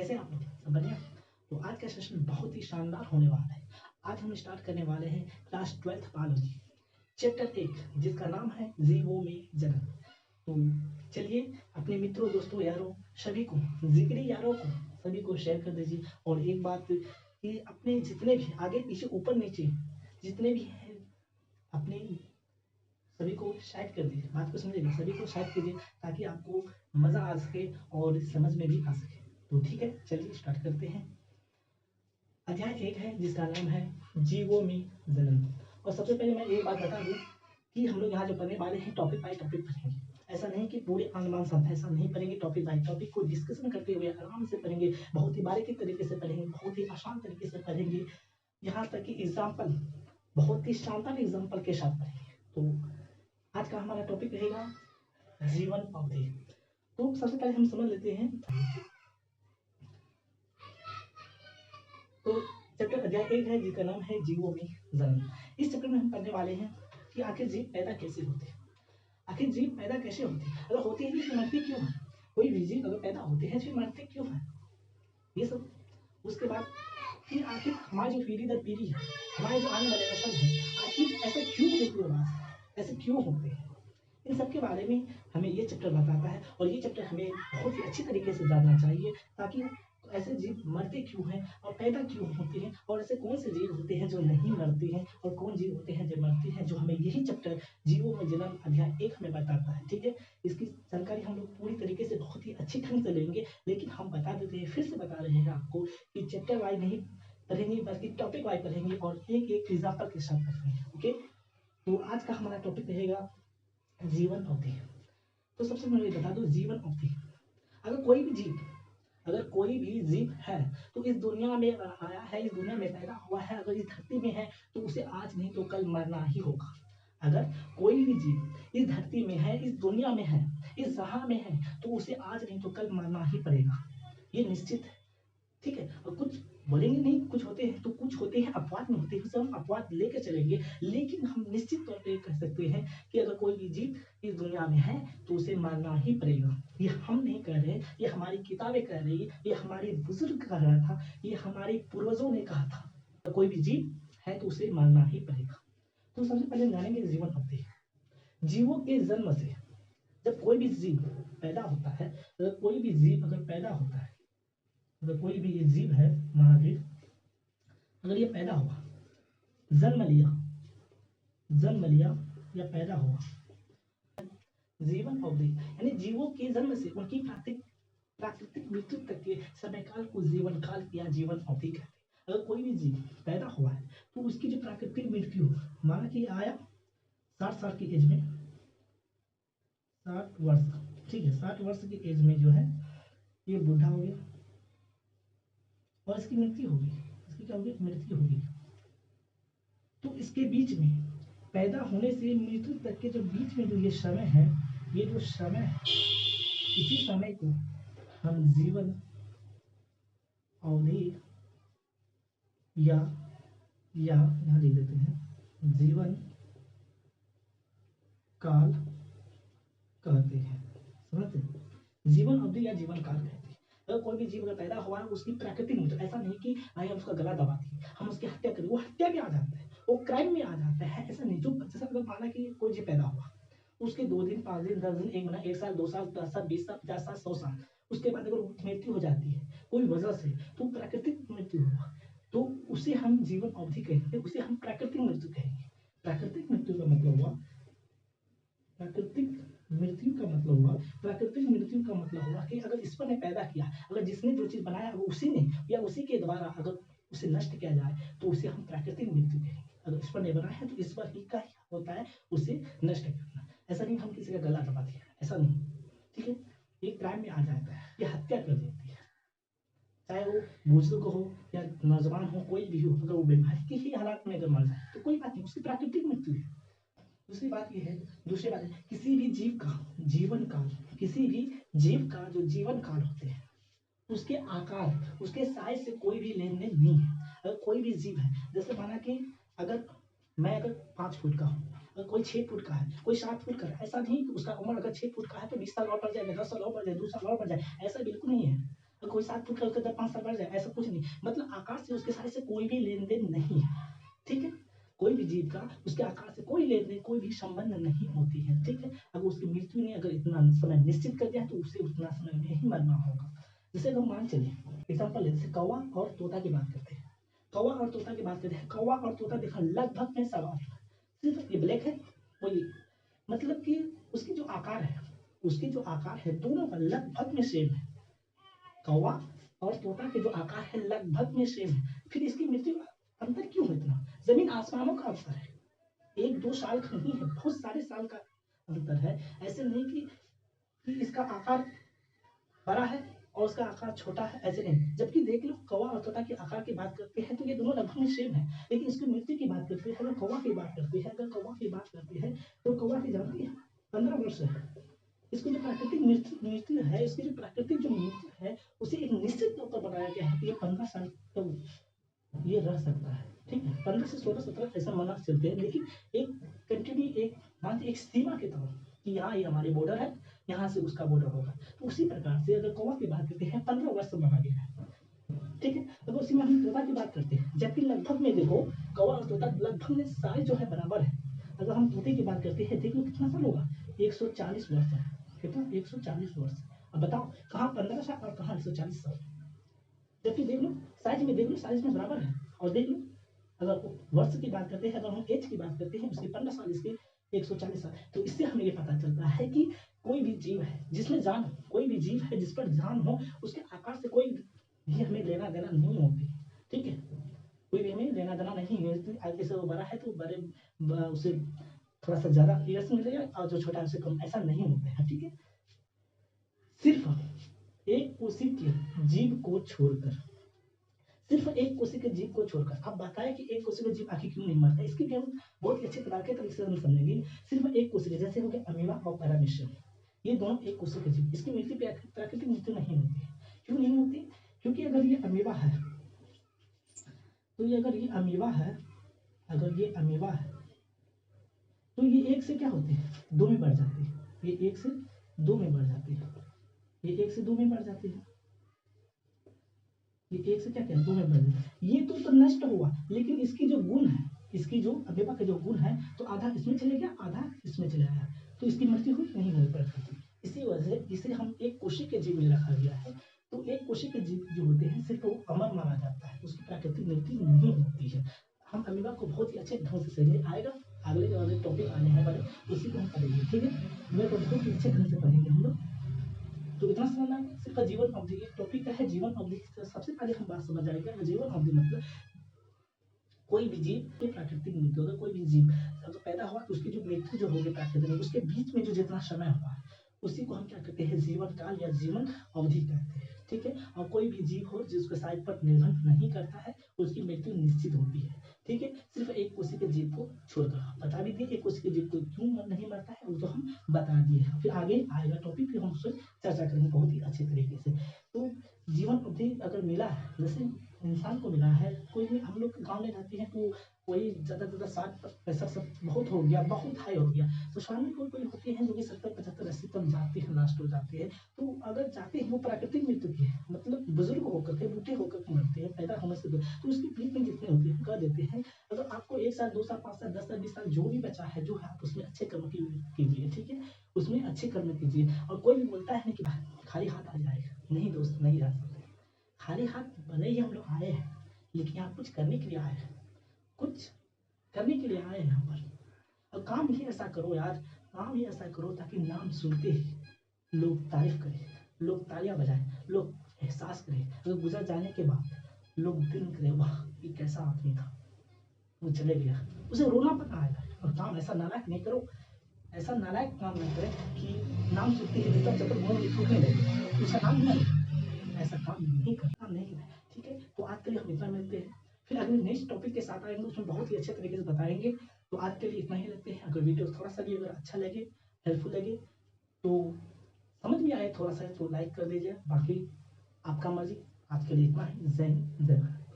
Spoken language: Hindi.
कैसे हैं आप लोग? सब बढ़िया? तो आज का सेशन बहुत ही शानदार होने वाला है। आज हम स्टार्ट करने वाले हैं क्लास 12th बायोलॉजी चैप्टर 1 जिसका नाम है जीवों में जन्म। तो चलिए अपने मित्रों, दोस्तों, यारों सभी को, जिगरी यारों को सभी को शेयर कर दीजिए। और एक बात कि अपने जितने भी आगे पीछे ऊपर नीचे जितने भी हैं अपने सभी को साइड कर दीजिए। बात को समझिएगा, सभी को साइड कीजिए ताकि आपको मज़ा आ सके और समझ में भी आ सके। तो ठीक है, चलिए स्टार्ट करते हैं। अध्याय 1 है जिसका नाम है जीवों में जन्म। और सबसे पहले मैं एक बात बता दूं कि हम लोग यहाँ जो पढ़ने वाले हैं टॉपिक बाय टॉपिक पढ़ेंगे। ऐसा नहीं कि पूरे अनुमान शब्द ऐसा नहीं पढ़ेंगे, टॉपिक बाय टॉपिक को डिस्कशन करते हुए आराम से पढ़ेंगे, बहुत ही बारीकी तरीके से पढ़ेंगे, बहुत ही आसान तरीके से पढ़ेंगे, यहाँ तक कि एग्जाम्पल बहुत ही शानदार एग्जाम्पल के साथ पढ़ेंगे। तो आज का हमारा टॉपिक रहेगा जीवन अवधि। तो सबसे पहले हम समझ लेते हैं। तो चैप्टर अध्याय 1 है जिसका नाम है जीवों में जन्म। इस चैप्टर में हम पढ़ने वाले हैं कि आखिर जीव पैदा कैसे होते हैं। आखिर जीव पैदा कैसे होते हैं, अगर होते हैं तो मरते क्यों हैं। कोई भी जीव अगर पैदा होते हैं फिर मरते क्यों हैं, ये सब। उसके बाद फिर आखिर हमारी जो पीढ़ी दर पीढ़ी है, हमारे जो आने वाले नस्ल है, आखिर ऐसे क्यों होते हैं, ऐसे क्यों होते हैं, इन सब के बारे में हमें ये चैप्टर बताता है। और ये चैप्टर हमें बहुत ही अच्छी तरीके से जानना चाहिए ताकि ऐसे जीव मरते क्यों हैं और पैदा क्यों होते हैं, और ऐसे कौन से जीव होते हैं जो नहीं मरते हैं और कौन जीव होते हैं जो मरते हैं, जो हमें यही चैप्टर जीवों में जन्म अध्याय 1 हमें बताता है। ठीक है, इसकी जानकारी हम लोग पूरी तरीके से बहुत ही अच्छी ढंग से लेंगे, लेकिन हम बता देते हैं, फिर से बता रहे हैं आपको कि चैप्टर वाइज नहीं पढ़ेंगे बल्कि टॉपिक वाइज पढ़ेंगे और एक एक एग्जाम्पल के साथ पढ़ेंगे। ओके, तो आज का हमारा टॉपिक रहेगा जीवन अवधि। तो सबसे पहले बता दो जीवन अवधि। अगर कोई भी जीव है तो इस दुनिया में आया है, इस दुनिया में पैदा हुआ है, अगर इस धरती में है तो उसे आज नहीं तो कल मरना ही होगा। अगर कोई भी जीव इस धरती में है, इस दुनिया में है, इस जहां में है तो उसे आज नहीं तो कल मरना ही पड़ेगा, ये निश्चित है। ठीक है, और कुछ बोलेंगे नहीं, कुछ होते हैं तो कुछ होते हैं अपवाद में होते हैं, उसे हम अपवाद लेकर चलेंगे, लेकिन हम निश्चित तौर पे कह सकते हैं कि अगर कोई भी जीव इस दुनिया में है तो उसे मारना ही पड़ेगा। ये हम नहीं कह रहे, ये हमारी किताबें कह रही है, ये हमारे बुजुर्ग कह रहा था, ये हमारे पूर्वजों ने कहा था, तो कोई भी जीव है तो उसे मारना ही पड़ेगा। तो सबसे पहले जानेंगे जीवन अवधि। जीवों के जन्म से जब कोई भी जीव पैदा होता है, अगर कोई भी जीव अगर पैदा होता है, अगर कोई भी ये जीव है महावीर, अगर ये पैदा हुआ, जन्म लिया या पैदा हुआ, जीवन अवधि यानी जीवों के जन्म से उनकी प्राकृतिक मृत्यु तक के समय काल को जीवन काल या जीवन अवधि कहते हैं। अगर कोई भी जीव पैदा हुआ है तो उसकी जो प्राकृतिक मृत्यु, माना कि आया 60 साल की एज में, 60 वर्ष, ठीक है, 60 वर्ष की एज में जो है ये बूढ़ा हो गया और इसकी मृत्यु होगी। इसकी क्या होगी? मृत्यु होगी। तो इसके बीच में पैदा होने से मृत्यु तक के जो बीच में जो ये समय है, ये जो समय है, इसी समय को हम जीवन अवधि या यहाँ लिख देते हैं जीवन काल कहते हैं। समझते हैं? जीवन अवधि या जीवन काल कहते हैं। अगर कोई भी जीव अगर पैदा हुआ है उसकी प्राकृतिक मृत्यु, ऐसा नहीं कि हम उसका गला दबा दिए, हम उसकी हत्या करें, वो हत्या में आ जाता है, वो क्राइम में आ जाता है। ऐसा नहीं, जो जैसा अगर माना कि कोई जीव पैदा हुआ, उसके 2 दिन 5 दिन 10 दिन 1 महीना 1 साल 2 साल 10 साल 20 साल 50 साल 100 साल, उसके बाद अगर मृत्यु हो जाती है कोई वजह से, तो प्राकृतिक मृत्यु हुआ, तो उसे हम जीवन अवधि कहेंगे, उसे हम प्राकृतिक मृत्यु कहेंगे। प्राकृतिक मृत्यु का मतलब हुआ कि अगर ईश्वर ने पैदा किया, अगर जिसने जो चीज बनाया वो उसी ने या उसी के द्वारा अगर उसे नष्ट किया जाए तो उसे हम प्राकृतिक मृत्यु कहेंगे। अगर ईश्वर ने बनाया है तो ईश्वर ही का होता है उसे नष्ट करना। ऐसा नहीं हम किसी का गला दबा दिया, ऐसा नहीं। ठीक है, ये क्राइम में आ जाता है, ये हत्या कर देती है, चाहे वो बुजुर्ग हो या नौजवान हो, कोई भी हो, अगर वो बीमारी के ही हालात में अगर मर जाए तो कोई बात नहीं, उसकी प्राकृतिक मृत्यु है। दूसरी बात है किसी भी जीव का जीवन काल, किसी भी जीव का जो जीवन काल होते हैं उसके आकार, उसके साइज से कोई भी लेन देन नहीं है। अगर कोई भी जीव है, जैसे माना कि अगर मैं अगर 5 फुट का हूँ, अगर कोई 6 फुट का है, कोई 7 फुट का है, ऐसा नहीं कि उसका उम्र अगर 6 फुट का है तो 20 साल और बढ़ जाए, 10 साल और बढ़ जाए, 2 साल और बढ़ जाए, ऐसा बिल्कुल नहीं है। और कोई 7 फुट का उसका 5 साल बढ़ जाए, ऐसा कुछ नहीं। मतलब आकाश से उसके साइज से कोई भी लेन देन नहीं है, ठीक है। कोई भी जीव का उसके आकार से कोई लेन देन, कोई भी संबंध नहीं होती है, ठीक है। अगर उसकी मृत्यु ने अगर इतना समय निश्चित कर दिया है तो उसे उतना समय में ही मरना होगा। जैसे अगर मान चलिए एग्जाम्पल ले, जैसे कौवा और तोता की बात करते हैं। कौवा और तोता की बात करते हैं, कौवा और तोता देखा लगभग में समान है, सिर्फ ये ब्लैक है वो ये, मतलब कि उसकी जो आकार है, उसकी जो आकार है दोनों का लगभग में सेम है। कौवा और तोता के जो आकार है लगभग में सेम है, फिर इसकी मृत्यु अंतर क्यों है इतना? जमीन आसमानों का अंतर है, 1-2 साल का नहीं है, बहुत सारे साल का अंतर है। ऐसे नहीं कि इसका आकार बड़ा है और उसका आकार छोटा है, ऐसे नहीं। जबकि देख लो कौवा और तोता के आकार की बात करते हैं तो ये दोनों लगभग में सेम है, लेकिन इसकी मृत्यु की बात करते हैं, अगर कौवा की बात करते हैं, तो कौवा की जानती है 15 वर्ष है। इसकी जो प्राकृतिक मृत्यु है, इसकी जो प्राकृतिक जो मृत्यु है उसे एक निश्चित तौर पर बताया गया है कि ये 15 साल तक ये रह सकता है, ठीक है। 15 से 16-17 ऐसा माना चलते हैं, लेकिन एक कंटिन्यू एक सीमा के तौर कि यहाँ ये हमारे बॉर्डर है, यहाँ से उसका बॉर्डर होगा। तो उसी प्रकार से अगर कौवा की बात करते हैं 15 वर्ष माना गया है, ठीक है। अगर उसी में हम तोता की बात करते हैं, जबकि लगभग में देखो कौवा और तोता लगभग में साइज जो है बराबर है। अगर हम तोते की बात करते हैं, देखो कितना साल होगा, 140 वर्ष है, कितना 140 वर्ष। अब बताओ कहाँ 15 साल और कहाँ 140 साल, जबकि देख लो साइज में, देख लो साइज में बराबर है। और देख लो अगर वर्ष की बात करते हैं, अगर हम एज की बात करते हैं, उसके 15 साल इसके 140 साल। तो इससे हमें ये पता चलता है कि कोई भी जीव है जिसमें जान हो, कोई भी जीव है जिस पर जान हो, उसके आकार से कोई भी हमें लेना देना नहीं होती, ठीक है। कोई भी हमें लेना देना नहीं है, आगे से वो बड़ा है तो बड़े उसे थोड़ा सा ज्यादा यश मिलेगा और जो छोटा है उसे कम, ऐसा नहीं होता है, ठीक है। सिर्फ एक कोशिक के जीव को छोड़कर, सिर्फ एक कोशिक के जीव को छोड़कर, अब बताएं कि एक कोशिक का जीव आखिर क्यों नहीं मरता, इसकी भी हम बहुत अच्छे तरीके से हम समझेंगे। सिर्फ एक कोशिक, जैसे हो गया अमीबा और पैरामीशियम, ये दोनों एक कोशिक के जीव, इसकी मृत्यु प्राकृतिक मृत्यु नहीं होती है। क्यों नहीं होती? क्योंकि अगर ये अमीबा है तो ये अगर ये अमीबा है, अगर ये अमीबा है तो ये एक से क्या होती है, 2 में बढ़ जाती है। ये 1 से 2 में बढ़ जाती है, ये 1 से 2 में बढ़ जाती है, ये 1 से क्या क्या 2 में बढ़ जाती है। ये तो नष्ट हुआ, लेकिन इसकी जो गुण है, इसकी जो अमीबा का जो गुण है, तो आधा इसमें चले गया, आधा इसमें चले आया, तो इसकी मृत्यु हुई नहीं हुई प्रकृति। इसी वजह से इसे हम एक कोशिक के जीव में रखा गया है। तो एक कोशिक के जीव जो होते हैं सिर्फ वो अमर माना जाता है, उसकी प्राकृतिक मृत्यु नहीं होती है। हम अमीबा को बहुत ही अच्छे ढंग से समझेंगे, आएगा अगले वाले टॉपिक आने हैं वाले, उसी को हम पढ़ेंगे, ठीक है। मैं तो बहुत ही अच्छे ढंग से पढ़ेंगे हम लोग। तो इतना समझना सिर्फ जीवन अवधि, एक टॉपिक का है जीवन अवधि। सबसे पहले हम बात समझ आएगा जीवन अवधि मतलब कोई भी जीव की प्राकृतिक मृत्यु, अगर कोई भी जीव अगर पैदा हुआ तो उसकी जो मृत्यु जो होगी प्राकृतिक, उसके बीच में जो जितना समय हुआ है उसी को हम क्या कहते हैं, जीवन काल या जीवन अवधि कहते हैं, ठीक है। और कोई भी जीव हो जिसके साइज पर निर्भर नहीं करता है, उसकी मृत्यु निश्चित होती है, ठीक है। सिर्फ एक कोशिक के जीव को छोड़कर बता भी दिए, एक कोशिक के जीव को क्यों नहीं मरता है वो तो हम बता दिए। फिर आगे आएगा टॉपिक, फिर हम उससे चर्चा करेंगे बहुत ही अच्छे तरीके से। तो जीवन अवधि अगर मिला है, जैसे इंसान को मिला है, कोई भी हम लोग गाँव में रहते हैं तो वही ज़्यादा से ज़्यादा 60-65 बहुत हो गया, बहुत हाई हो गया। तो शहर में कोई कोई होते हैं जो कि 70-75-80 तक जाते हैं, लास्ट हो जाते हैं। तो अगर जाते हैं वो प्राकृतिक मृत्यु की है, मतलब बुजुर्ग होकर के, बूढ़े होकर के मरते हैं, पैदा होने से तो उसकी ट्रीटमेंट जितनी होती है कर देते हैं। अगर आपको 1 साल 2 साल 5 साल 10 साल 20 साल जो भी बचा है, जो है आप उसमें अच्छे कर्म कीजिए, ठीक है। उसमें अच्छे कर्म कीजिए। और कोई भी बोलता है ना कि खाली हाथ आ जाएगा, नहीं दोस्त, नहीं जा सकते। खाली हाथ भले ही हम लोग आए हैं, लेकिन यहाँ कुछ करने के लिए आए हैं, कुछ करने के लिए आए हैं यहाँ पर। और काम ही ऐसा करो यार, काम ही ऐसा करो ताकि नाम सुनते ही लोग तारीफ करें, लोग तालियां बजाएं, लोग एहसास करें। अगर गुजर जाने के बाद लोग दिल करें वाह ये कैसा आदमी था, वो चले गया, उसे रोना पता आएगा। और काम ऐसा नालायक नहीं करो, ऐसा नालायक काम नहीं करे कि नाम सुनते ही जब जब मुंह में थूकने लगे, उसका नाम नहीं, ऐसा काम नहीं करना, नहीं है, ठीक है। तो आज के लिए हम इतना मिलते हैं, फिर अगले नेक्स्ट टॉपिक के साथ आएंगे, उसमें बहुत ही अच्छे तरीके से बताएंगे। तो आज के लिए इतना ही लेते हैं। अगर वीडियो थोड़ा सा भी अगर अच्छा लगे, हेल्पफुल लगे, तो समझ में आए थोड़ा सा तो लाइक कर दीजिए, बाकी आपका मर्जी। आज के लिए इतना ही, जय हिंद, जय भारत।